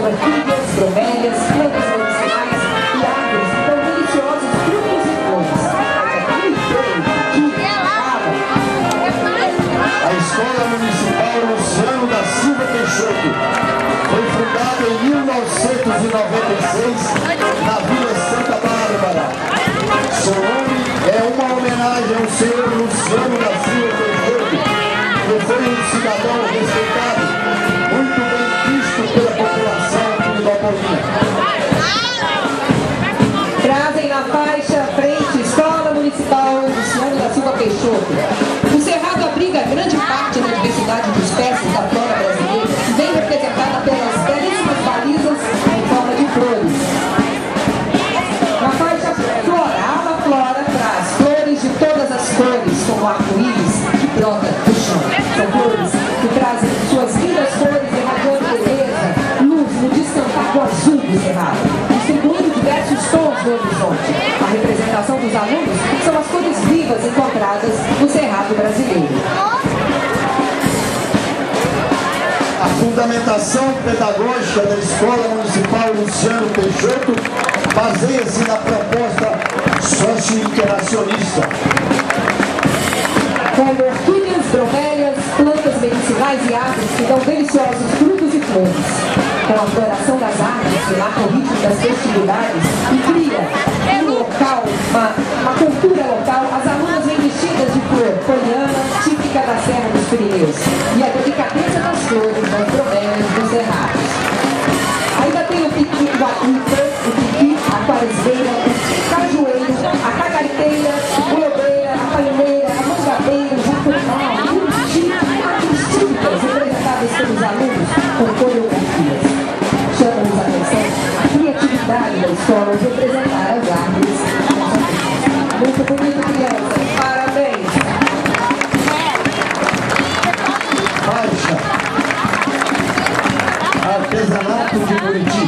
orquídeas, bromélias, plantas medicinais e árvores tão deliciosos frutos e flores. A Escola Municipal Luciano da Silva Peixoto foi fundada em 1996 na Vila Santa Bárbara. Seu nome é uma homenagem ao senhor Luciano da Silva Peixoto, que foi um cidadão respeitado, muito bem visto pela população de Ibaporinha. Trazem na faixa frente Escola Municipal Luciano da Silva Peixoto. O Cerrado abriga grande parte da diversidade de espécies da flora brasileira, que vem representada pelas belíssimas balizas em forma de flores. Na faixa floral, a flora traz flores de todas as cores, como arco-íris, que brota do chão. São flores que trazem suas lindas cores irradiando beleza, luz no descampado azul do Cerrado, distribuindo diversos tons no horizonte. A representação dos alunos são as cores vivas encontradas no Cerrado brasileiro. A fundamentação pedagógica da Escola Municipal Luciano Peixoto baseia-se na proposta socio-interacionista. Como orquídeas, bromélias, plantas medicinais e árvores que dão deliciosos frutos e flores. Com a floração das árvores, que marca o ritmo das festividades e cria um local, uma cultura local, as alunas vêm vestidas de flor poliana, típica da Serra dos Pirineus, e a delicadeza das flores das bromélias dos cerrados. Ainda tem o piqui, o acuífer, o piqui, a quaresbeira, o cajueiro, a cacariteira, o lobeira, a palmeira, a mangabeira, o jacumá, o urti, árvores típicas representadas pelos alunos com coreografias. Chama-nos a atenção a criatividade da escola de representar as árvores. Muito bonito, criança. Parabéns. Faixa Artesanato de Buriti.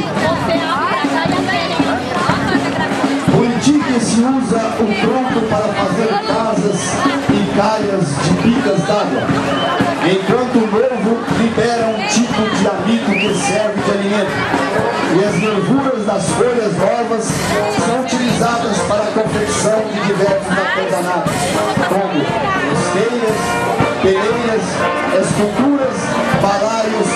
Buriti que se usa o tronco para fazer casas e calhas de bicas d'água, enquanto o novo libera um tipo de amido que serve de alimento. E as nervuras das folhas novas são utilizadas para a confecção de diversos artesanatos, como esteiras, peneiras, esculturas, baralhos